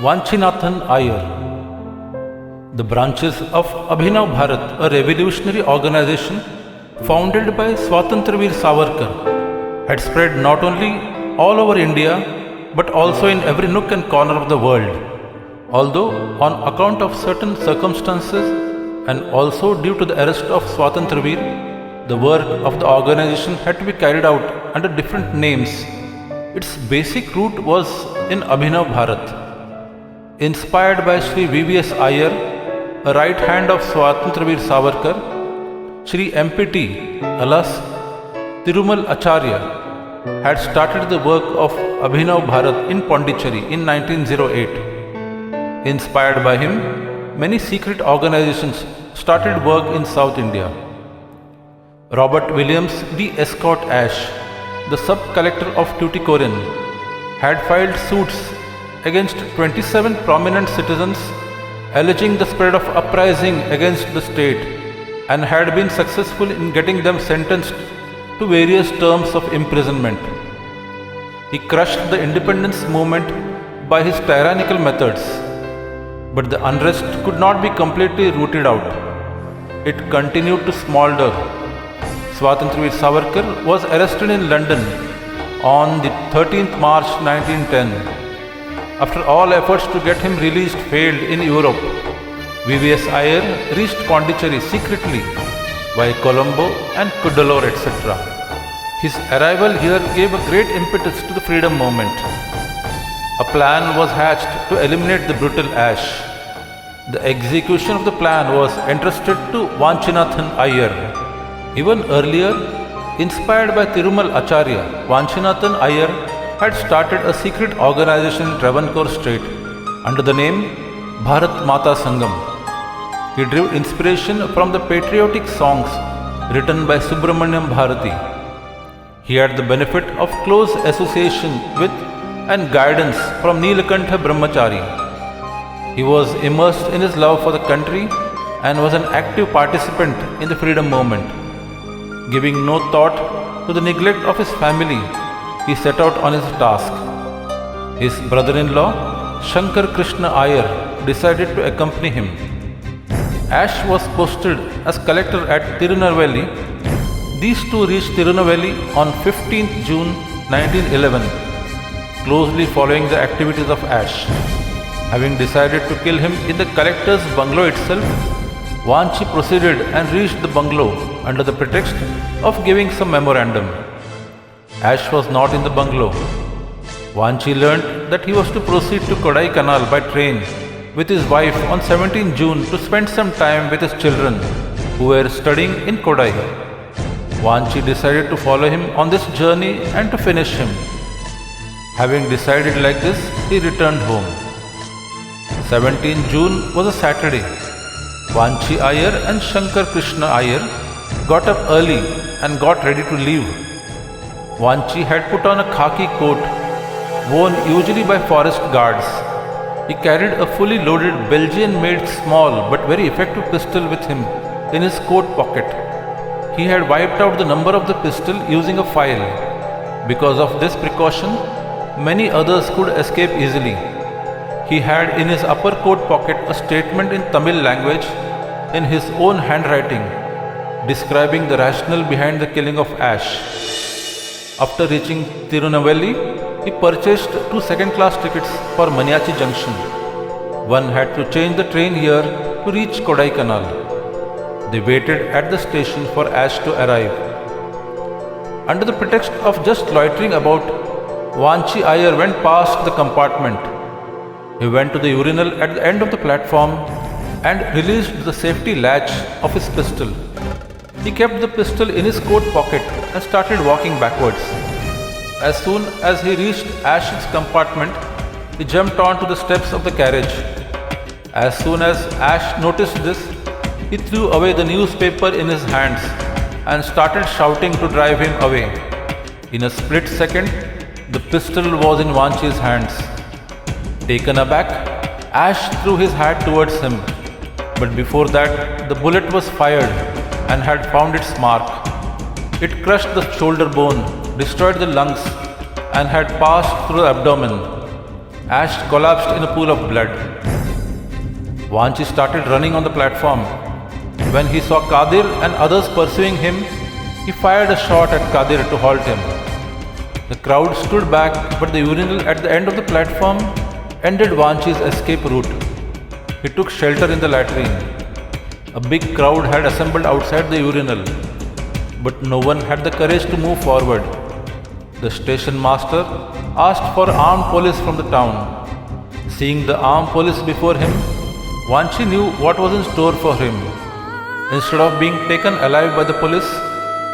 Vanchinathan Iyer. The branches of Abhinav Bharat, a revolutionary organization founded by Swatantraveer Savarkar, had spread not only all over India but also in every nook and corner of the world. Although, on account of certain circumstances and also due to the arrest of Swatantraveer, the work of the organization had to be carried out under different names. Its basic root was in Abhinav Bharat. Inspired by Sri VVS Iyer, a right hand of Swatantraveer Savarkar, Sri MPT alas Thirumal Acharya had started the work of Abhinav Bharat in Pondicherry in 1908. Inspired by him, many secret organizations started work in South India. Robert Williams D. Escott Ash, the sub-collector of Tuticorin, had filed suits against 27 prominent citizens alleging the spread of uprising against the state and had been successful in getting them sentenced to various terms of imprisonment. He crushed the independence movement by his tyrannical methods, but the unrest could not be completely rooted out. It continued to smolder. Swatantraveer Savarkar was arrested in London on the 13th March 1910. After all efforts to get him released failed in Europe, VVS Iyer reached Pondicherry secretly via Colombo and Cuddalore, etc. His arrival here gave a great impetus to the freedom movement. A plan was hatched to eliminate the brutal Ash. The execution of the plan was entrusted to Vanchinathan Iyer. Even earlier, inspired by Thirumal Acharya, Vanchinathan Iyer had started a secret organization in Travancore Strait under the name Bharat Mata Sangam. He drew inspiration from the patriotic songs written by Subramanyam Bharati. He had the benefit of close association with and guidance from Nilakantha Brahmachari. He was immersed in his love for the country and was an active participant in the freedom movement. Giving no thought to the neglect of his family, he set out on his task. His brother-in-law, Shankar Krishna Iyer, decided to accompany him. Ash was posted as collector at Tirunelveli. These two reached Tirunelveli on 15th June 1911, closely following the activities of Ash. Having decided to kill him in the collector's bungalow itself, Vanchi proceeded and reached the bungalow under the pretext of giving some memorandum. Ash was not in the bungalow. Vanchi learnt that he was to proceed to Kodaikanal by train with his wife on 17 June to spend some time with his children who were studying in Kodai. Vanchi decided to follow him on this journey and to finish him. Having decided like this, he returned home. 17 June was a Saturday. Vanchi Iyer and Shankar Krishna Iyer got up early and got ready to leave. Vanchi had put on a khaki coat worn usually by forest guards. He carried a fully loaded Belgian-made small but very effective pistol with him in his coat pocket. He had wiped out the number of the pistol using a file. Because of this precaution, many others could escape easily. He had in his upper coat pocket a statement in Tamil language in his own handwriting describing the rationale behind the killing of Ash. After reaching Tirunelveli, he purchased 2 second-class tickets for Maniachi Junction. One had to change the train here to reach Kodaikanal. They waited at the station for Ash to arrive. Under the pretext of just loitering about, Vanchi Iyer went past the compartment. He went to the urinal at the end of the platform and released the safety latch of his pistol. He kept the pistol in his coat pocket and started walking backwards. As soon as he reached Ash's compartment, he jumped onto the steps of the carriage. As soon as Ash noticed this, he threw away the newspaper in his hands and started shouting to drive him away. In a split second, the pistol was in Vanchi's hands. Taken aback, Ash threw his hat towards him, but before that, the bullet was fired and had found its mark. It crushed the shoulder bone, destroyed the lungs, and had passed through the abdomen. Ash collapsed in a pool of blood. Vanchi started running on the platform. When he saw Kadir and others pursuing him, he fired a shot at Kadir to halt him. The crowd stood back, but the urinal at the end of the platform ended Vanchi's escape route. He took shelter in the latrine. A big crowd had assembled outside the urinal, but no one had the courage to move forward. The station master asked for armed police from the town. Seeing the armed police before him, Vanchi knew what was in store for him. Instead of being taken alive by the police,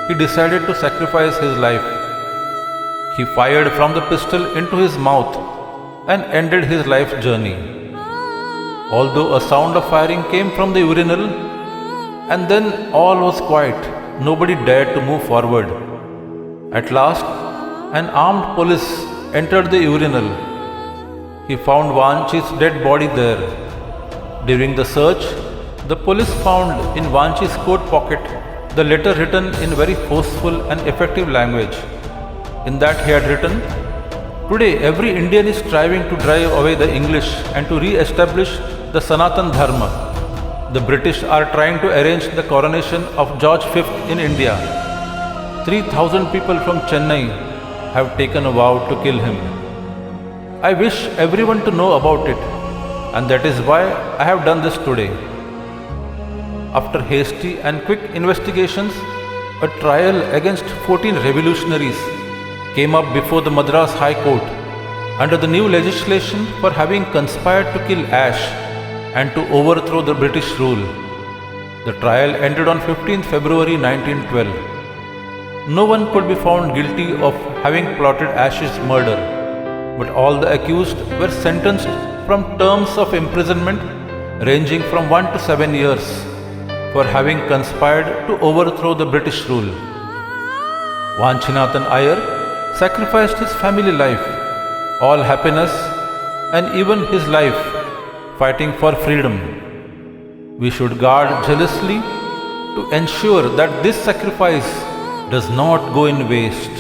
he decided to sacrifice his life. He fired from the pistol into his mouth and ended his life journey. Although a sound of firing came from the urinal, and then all was quiet, nobody dared to move forward. At last, an armed police entered the urinal. He found Vanchi's dead body there. During the search, the police found in Vanchi's coat pocket the letter written in very forceful and effective language. In that he had written, "Today every Indian is striving to drive away the English and to re-establish the Sanatan Dharma. The British are trying to arrange the coronation of George V in India. 3,000 people from Chennai have taken a vow to kill him. I wish everyone to know about it, and that is why I have done this today." After hasty and quick investigations, a trial against 14 revolutionaries came up before the Madras High Court under the new legislation for having conspired to kill Ash and to overthrow the British rule. The trial ended on 15th February 1912. No one could be found guilty of having plotted Ash's murder, but all the accused were sentenced from terms of imprisonment ranging from 1 to 7 years for having conspired to overthrow the British rule. Vanchinathan Iyer sacrificed his family life, all happiness, and even his life fighting for freedom. We should guard jealously to ensure that this sacrifice does not go in waste.